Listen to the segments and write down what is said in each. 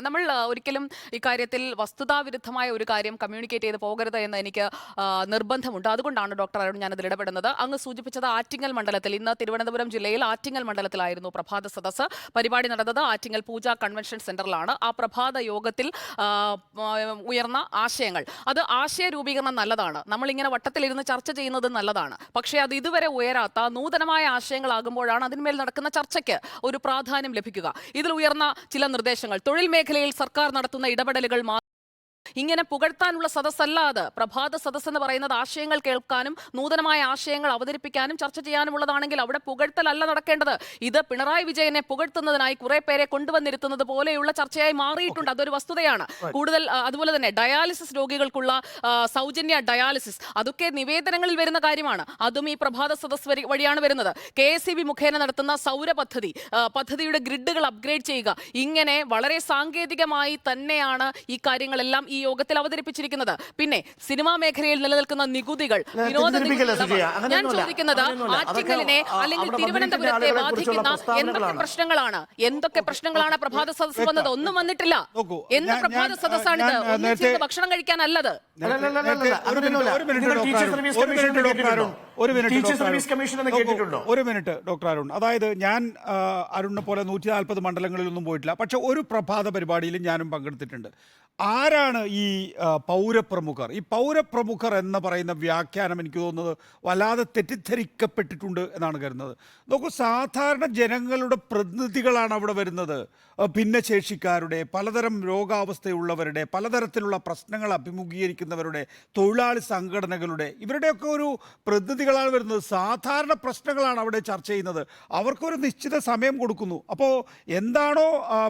നമ്മൾ ഒരിക്കലും ഇക്കാര്യത്തിൽ വസ്തുതാവിരുദ്ധമായ ഒരു കാര്യം കമ്മ്യൂണിക്കേറ്റ് ചെയ്ത് പോകരുത് എന്ന് എനിക്ക് നിർബന്ധമുണ്ട്. അതുകൊണ്ടാണ് ഡോക്ടർ അരുൺ ഞാനതിൽ ഇടപെടുന്നത്. അങ്ങ് സൂചിപ്പിച്ചത് ആറ്റിങ്ങൽ മണ്ഡലത്തിൽ, ഇന്ന് തിരുവനന്തപുരം ജില്ലയിൽ ആറ്റിങ്ങൽ മണ്ഡലത്തിലായിരുന്നു പ്രഭാത സദസ്സ്. പരിപാടി നടന്നത് ആറ്റിങ്ങൽ പൂജ കൺവെൻഷൻ സെന്ററിലാണ്. ആ പ്രഭാത യോഗത്തിൽ ഉയർന്ന ആശയങ്ങൾ, അത് ആശയ രൂപീകരണം നല്ലതാണ്, നമ്മളിങ്ങനെ വട്ടത്തിലിരുന്ന് ചർച്ച ചെയ്യുന്നത് നല്ലതാണ്. പക്ഷേ അത് ഇതുവരെ ഉയരാത്ത നൂതനമായ ആശയങ്ങളാകുമ്പോഴാണ് അതിന്മേൽ നടക്കുന്ന ചർച്ചയ്ക്ക് ഒരു പ്രാധാന്യം ലഭിക്കുക. ഇതിൽ ഉയർന്ന ചില നിർദ്ദേശങ്ങൾ, തൊഴിൽ മേഖലയിൽ സർക്കാർ നടത്തുന്ന ഇടപെടലുകൾ ഇങ്ങനെ പുകഴ്ത്താനുള്ള സദസ്സല്ല അത്. പ്രഭാത സദസ്സ് എന്ന് പറയുന്നത് ആശയങ്ങൾ കേൾക്കാനും നൂതനമായ ആശയങ്ങൾ അവതരിപ്പിക്കാനും ചർച്ച ചെയ്യാനുമുള്ളതാണെങ്കിൽ അവിടെ പുകഴ്ത്തലല്ല നടക്കേണ്ടത്. ഇത് പിണറായി വിജയനെ പുകഴ്ത്തുന്നതിനായി കുറെ പേരെ കൊണ്ടുവന്നിരുത്തുന്നത് പോലെയുള്ള ചർച്ചയായി മാറിയിട്ടുണ്ട്. അതൊരു വസ്തുതയാണ്. കൂടുതൽ അതുപോലെ തന്നെ ഡയാലിസിസ് രോഗികൾക്കുള്ള സൗജന്യ ഡയാലിസിസ്, അതൊക്കെ നിവേദനങ്ങളിൽ വരുന്ന കാര്യമാണ്. അതും ഈ പ്രഭാത സദസ് വഴിയാണ് വരുന്നത്. KSEB മുഖേന നടത്തുന്ന സൗര പദ്ധതിയുടെ ഗ്രിഡുകൾ അപ്ഗ്രേഡ് ചെയ്യുക, ഇങ്ങനെ വളരെ സാങ്കേതികമായി തന്നെയാണ് ഈ കാര്യങ്ങളെല്ലാം ഈ യോഗത്തിൽ അവതരിപ്പിച്ചിരിക്കുന്നത്. പിന്നെ സിനിമാ മേഖലയിൽ നിലനിൽക്കുന്ന നികുതികൾ, വിനോദ ഞാൻ ചോദിക്കുന്നത് ആറ്റിങ്ങലിനെ അല്ലെങ്കിൽ തിരുവനന്തപുരത്തെ ബാധിക്കുന്ന എന്തൊക്കെ പ്രശ്നങ്ങളാണ് പ്രഭാത സദസ്സ് വന്നത്? ഒന്നും വന്നിട്ടില്ല. എന്ത് പ്രഭാത സദസ്സാണിത്? ഭക്ഷണം കഴിക്കാനല്ലത്. ഒരു മിനിറ്റ് ഡോക്ടർ അരുൺ. അതായത് ഞാൻ അരുണിനെ പോലെ 140 മണ്ഡലങ്ങളിലൊന്നും പോയിട്ടില്ല. പക്ഷെ ഒരു പ്രഭാത പരിപാടിയിലും ഞാനും പങ്കെടുത്തിട്ടുണ്ട്. ആരാണ് ഈ പൗരപ്രമുഖർ? ഈ പൗരപ്രമുഖർ എന്ന് പറയുന്ന വ്യാഖ്യാനം എനിക്ക് തോന്നുന്നത് വല്ലാതെ തെറ്റിദ്ധരിക്കപ്പെട്ടിട്ടുണ്ട് എന്നാണ് കരുതുന്നത്. നോക്കൂ, സാധാരണ ജനങ്ങളുടെ പ്രതിനിധികളാണ് അവിടെ വരുന്നത്. ഭിന്നശേഷിക്കാരുടെ, പലതരം രോഗാവസ്ഥയുള്ളവരുടെ, പലതരത്തിലുള്ള പ്രശ്നങ്ങൾ അഭിമുഖീകരിക്കുന്നവരുടെ, തൊഴിലാളി സംഘടനകളുടെ, ഇവരുടെയൊക്കെ ഒരു പ്രതിനിധികളാണ് വരുന്നത്. സാധാരണ പ്രശ്നങ്ങളാണ് അവിടെ ചർച്ച ചെയ്യുന്നത്. അവർക്കൊരു നിശ്ചിത സമയം കൊടുക്കുന്നു. അപ്പോൾ എന്താണോ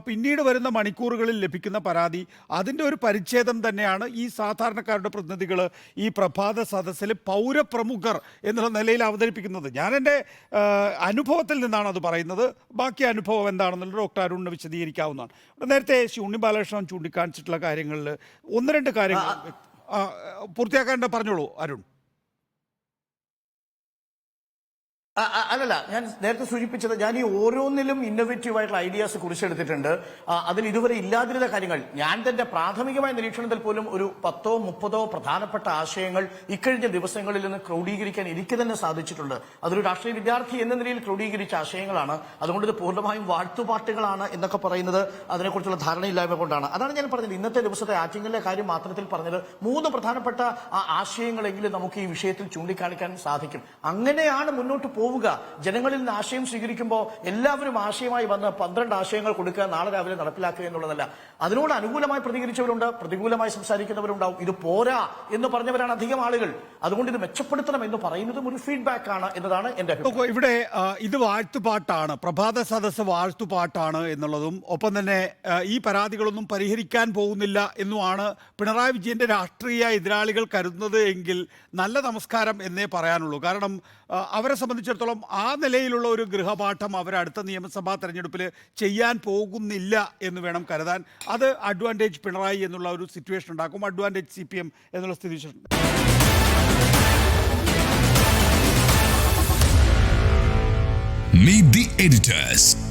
പിന്നീട് വരുന്ന മണിക്കൂറുകളിൽ ലഭിക്കുന്ന പരാതി, അതിൻ്റെ ഒരു പരിച്ഛേദം തന്നെയാണ് ഈ സാധാരണക്കാരുടെ പ്രതിനിധികൾ ഈ പ്രഭാത സദസ്സിൽ പൗരപ്രമുഖർ എന്നുള്ള നിലയിൽ അവതരിപ്പിക്കുന്നത്. ഞാൻ എൻ്റെ അനുഭവത്തിൽ നിന്നാണ് അത് പറയുന്നത്. ബാക്കി അനുഭവം എന്താണെന്നുള്ളത് ഡോക്ടർ അരുണിന് വിശദീകരിക്കാവുന്നതാണ്. നേരത്തെ ഉണ്ണി ബാലകൃഷ്ണൻ ചൂണ്ടിക്കാണിച്ചിട്ടുള്ള കാര്യങ്ങളിൽ ഒന്ന് രണ്ട് കാര്യങ്ങൾ പൂർത്തിയാക്കാൻ പറഞ്ഞോളൂ അരുൺ. അല്ലല്ല, ഞാൻ നേരത്തെ സൂചിപ്പിച്ചത്, ഞാൻ ഈ ഓരോന്നിലും ഇന്നോവേറ്റീവ് ആയിട്ടുള്ള ഐഡിയാസ് കുറിച്ചെടുത്തിട്ടുണ്ട്. അതിൽ ഇതുവരെ ഇല്ലാതിരുന്ന കാര്യങ്ങൾ, ഞാൻ തന്നെ പ്രാഥമികമായ നിരീക്ഷണത്തിൽ പോലും ഒരു 10-30 പ്രധാനപ്പെട്ട ആശയങ്ങൾ ഇക്കഴിഞ്ഞ ദിവസങ്ങളിൽ നിന്ന് ക്രോഡീകരിക്കാൻ എനിക്ക് തന്നെ സാധിച്ചിട്ടുണ്ട്. അതൊരു രാഷ്ട്രീയ വിദ്യാർത്ഥി എന്ന നിലയിൽ ക്രോഡീകരിച്ച ആശയങ്ങളാണ്. അതുകൊണ്ട് ഇത് പൂർണ്ണമായും വാഴ്ത്തുപാട്ടുകളാണ് എന്നൊക്കെ പറയുന്നത് അതിനെക്കുറിച്ചുള്ള ധാരണയില്ലായ്മ കൊണ്ടാണ്. അതാണ് ഞാൻ പറഞ്ഞത്. ഇന്നത്തെ ദിവസത്തെ ആറ്റിങ്ങലിലെ കാര്യം മാത്രത്തിൽ പറഞ്ഞത് 3 പ്രധാനപ്പെട്ട ആശയങ്ങളെങ്കിലും നമുക്ക് ഈ വിഷയത്തിൽ ചൂണ്ടിക്കാണിക്കാൻ സാധിക്കും. അങ്ങനെയാണ് മുന്നോട്ട് പോവുക. ജനങ്ങളിൽ നിന്ന് ആശയം സ്വീകരിക്കുമ്പോൾ എല്ലാവരും ആശയമായി വന്ന് 12 ആശയങ്ങൾ കൊടുക്കുക, നാളെ രാവിലെ നടപ്പിലാക്കുക എന്നുള്ളതല്ല. അതിനോട് അനുകൂലമായി പ്രതികരിച്ചവരുണ്ട്, പ്രതികൂലമായി സംസാരിക്കുന്നവരുണ്ടാവും. ഇത് പോരാ എന്ന് പറഞ്ഞവരാണ് അധികം ആളുകൾ. അതുകൊണ്ട് ഇത് മെച്ചപ്പെടുത്തണം എന്ന് പറയുന്നതും ഒരു ഫീഡ്ബാക്ക് ആണ് എന്നതാണ് എന്റെ അഭിപ്രായം. ഇവിടെ ഇത് വാഴ്ത്തുപാട്ടാണ്, പ്രഭാത സദസ്സ് വാഴ്ത്തുപാട്ടാണ് എന്നുള്ളതും ഒപ്പം തന്നെ ഈ പരാതികളൊന്നും പരിഹരിക്കാൻ പോകുന്നില്ല എന്നുമാണ് പിണറായി വിജയന്റെ രാഷ്ട്രീയ എതിരാളികൾ കരുതുന്നത് എങ്കിൽ നല്ല നമസ്കാരം എന്നേ പറയാനുള്ളൂ. കാരണം അവരെ സംബന്ധിച്ചിടത്തോളം ആ നിലയിലുള്ള ഒരു ഗൃഹപാഠം അവർ അടുത്ത നിയമസഭാ തെരഞ്ഞെടുപ്പിൽ ചെയ്യാൻ പോകുന്നില്ല എന്ന് വേണം കരുതാൻ. അത് അഡ്വാൻറ്റേജ് പിണറായി എന്നുള്ള ഒരു സിറ്റുവേഷൻ ഉണ്ടാക്കും, അഡ്വാൻറ്റേജ് CPM എന്നുള്ള സ്ഥിതി. Meet the editors.